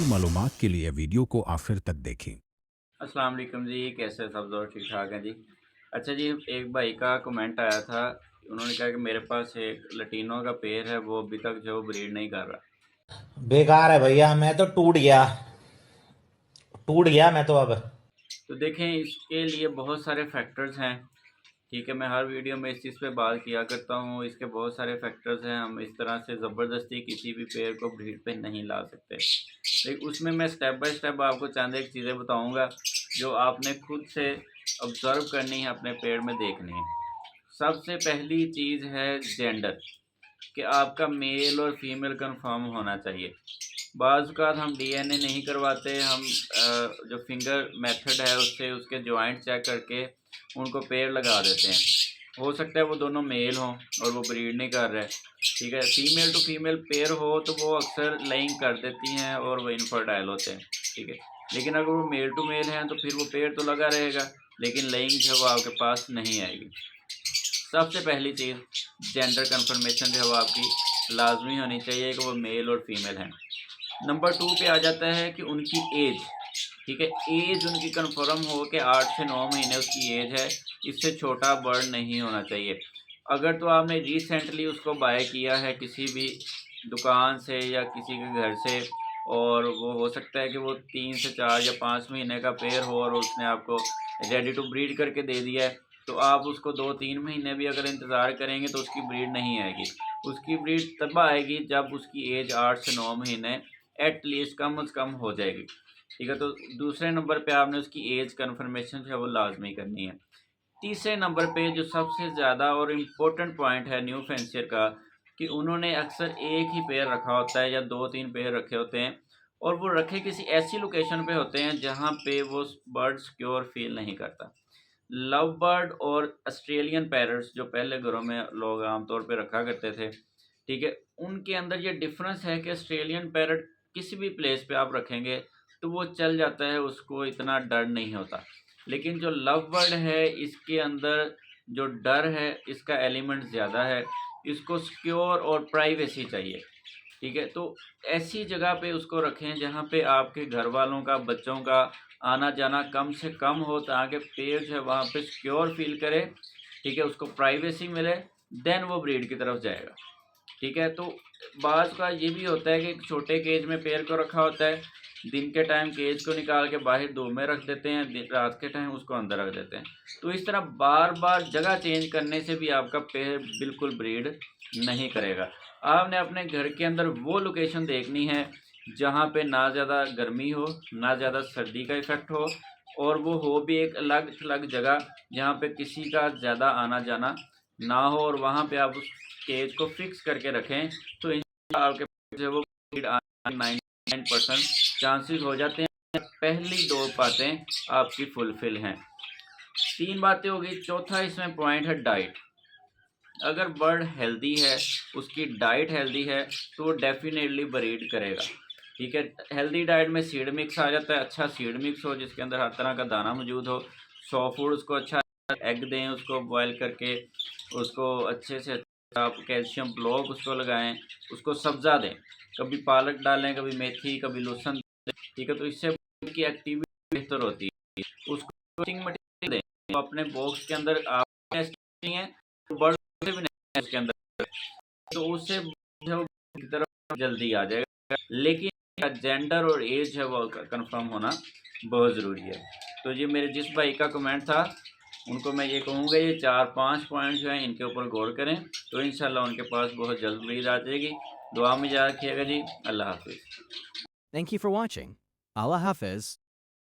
मालूमात के लिए वीडियो को आखिर तक देखें। अस्सलाम वालेकुम जी, कैसे सब लोग ठीक ठाक हैं जी। अच्छा जी, एक भाई का कमेंट आया था, उन्होंने कहा कि मेरे पास एक लटीनों का पेयर है, वो अभी तक जो ब्रीड नहीं कर रहा। बेकार है भैया। मैं तो टूट गया मैं तो अब। तो देखें, इसके लिए बहुत सारे फैक्टर्स हैं। ठीक है, मैं हर वीडियो में इस चीज़ पे बात किया करता हूँ, इसके बहुत सारे फैक्टर्स हैं। हम इस तरह से ज़बरदस्ती किसी भी पेयर को ब्रीड पे नहीं ला सकते। लेकिन उसमें मैं स्टेप बाय स्टेप आपको चंद एक चीज़ें बताऊँगा जो आपने खुद से ऑब्ज़र्व करनी है, अपने पेड़ में देखनी है। सबसे पहली चीज़ है जेंडर, कि आपका मेल और फीमेल कंफर्म होना चाहिए। बाज़ औक़ात हम डीएनए नहीं करवाते, हम जो फिंगर मेथड है उससे उसके जॉइंट चेक करके उनको पेयर लगा देते हैं। हो सकता है वो दोनों मेल हों और वो ब्रीड नहीं कर रहे। ठीक है, फीमेल टू फीमेल पेयर हो तो वो अक्सर लेइंग कर देती हैं और वो इनफर्टाइल होते हैं। ठीक है, लेकिन अगर वो मेल टू मेल हैं तो फिर वो पेयर तो लगा रहेगा, लेकिन लेइंग जो है वो आपके पास नहीं आएगी। सबसे पहली चीज़, जेंडर कन्फर्मेशन जो है वो आपकी लाज़मी होनी चाहिए कि वो मेल और फीमेल हैं। नंबर 2 पे आ जाता है कि उनकी एज। ठीक है, एज उनकी कन्फर्म हो कि 8 से 9 महीने उसकी एज है, इससे छोटा बर्ड नहीं होना चाहिए। अगर तो आपने रिसेंटली उसको बाय किया है किसी भी दुकान से या किसी के घर से, और वो हो सकता है कि वो 3 से 4 या 5 महीने का पेयर हो और उसने आपको रेडी टू ब्रीड करके दे दिया है, तो आप उसको 2-3 महीने भी अगर इंतज़ार करेंगे तो उसकी ब्रीड नहीं आएगी। उसकी ब्रीड तब आएगी जब उसकी एज 8 से 9 महीने एट लीस्ट कम से कम हो जाएगी। ठीक है, तो दूसरे नंबर पे आपने उसकी एज कन्फर्मेशन जो है वो लाज़मी करनी है। तीसरे नंबर पे जो सबसे ज़्यादा और इम्पोर्टेंट पॉइंट है न्यू फेंसियर का, कि उन्होंने अक्सर एक ही पेयर रखा होता है या 2-3 पेयर रखे होते हैं, और वो रखे किसी ऐसी लोकेशन पे होते हैं जहाँ पे वो बर्ड सिक्योर फील नहीं करता। लव बर्ड और ऑस्ट्रेलियन पैरट्स जो पहले घरों में लोग आमतौर पे रखा करते थे, ठीक है, उनके अंदर ये डिफरेंस है कि ऑस्ट्रेलियन पैरट किसी भी प्लेस पे आप रखेंगे तो वो चल जाता है, उसको इतना डर नहीं होता। लेकिन जो लव बर्ड है, इसके अंदर जो डर है, इसका एलिमेंट ज़्यादा है। इसको सिक्योर और प्राइवेसी चाहिए। ठीक है, तो ऐसी जगह पे उसको रखें जहाँ पे आपके घर वालों का, बच्चों का आना-जाना कम से कम हो, ताकि पेड़ जो है वहाँ पे सिक्योर फ़ील करे। ठीक है, उसको प्राइवेसी मिले, देन वो ब्रीड की तरफ जाएगा। ठीक है, तो बाज़ का ये भी होता है कि एक छोटे केज में पेड़ को रखा होता है, दिन के टाइम केज को निकाल के बाहर धूप में रख देते हैं, रात के टाइम उसको अंदर रख देते हैं। तो इस तरह बार-बार जगह चेंज करने से भी आपका पेड़ बिल्कुल ब्रीड नहीं करेगा। आपने अपने घर के अंदर वो लोकेशन देखनी है जहाँ पे ना ज़्यादा गर्मी हो, ना ज़्यादा सर्दी का इफ़ेक्ट हो, और वो हो भी एक अलग-थलग जगह जहाँ पे किसी का ज़्यादा आना-जाना ना हो, और वहाँ पे आप उस केज को फिक्स करके रखें, तो इंशाल्लाह आपके जो है वो ब्रीड आने 99% चांसेस हो जाते हैं। पहली 2 बातें आपकी फुलफ़िल हैं। 3 बातें हो गई, चौथा इसमें पॉइंट है डाइट। अगर बर्ड हेल्दी है, उसकी डाइट हेल्दी है, तो वो डेफ़िनेटली ब्रीड करेगा। ठीक है, हेल्दी डाइट में सीड मिक्स आ जाता है, अच्छा सीड मिक्स हो जिसके अंदर हर तरह का दाना मौजूद हो। सॉफ्ट फूड उसको अच्छा, एग दें उसको बॉयल करके, उसको अच्छे से आप कैल्शियम ब्लॉक उसको लगाएँ, उसको सब्ज़ा दें। कभी पालक डालें, कभी मेथी, कभी लहसुन दें। ठीक है, तो इससे उनकी एक्टिविटी बेहतर होती है। उसको फीडिंग मटीरियल दें, तो अपने बॉक्स के अंदर आप नहीं है, तो बर्ड भी नहीं है उसके अंदर, तो उससे जो है वो की तरफ जल्दी आ जाएगा। लेकिन जेंडर और एज है वो कंफर्म होना बहुत ज़रूरी है। तो ये मेरे जिस भाई का कमेंट था, उनको मैं ये कहूँगा, ये 4-5 पॉइंट जो हैं इनके ऊपर गौर करें, तो इंशाल्लाह उनके पास बहुत जल्द ब्रीड आ जाएगी। दुआ में याद रखिएगा जी। अल्लाह हाफ़िज़। Thank you for watching. Allah Hafiz.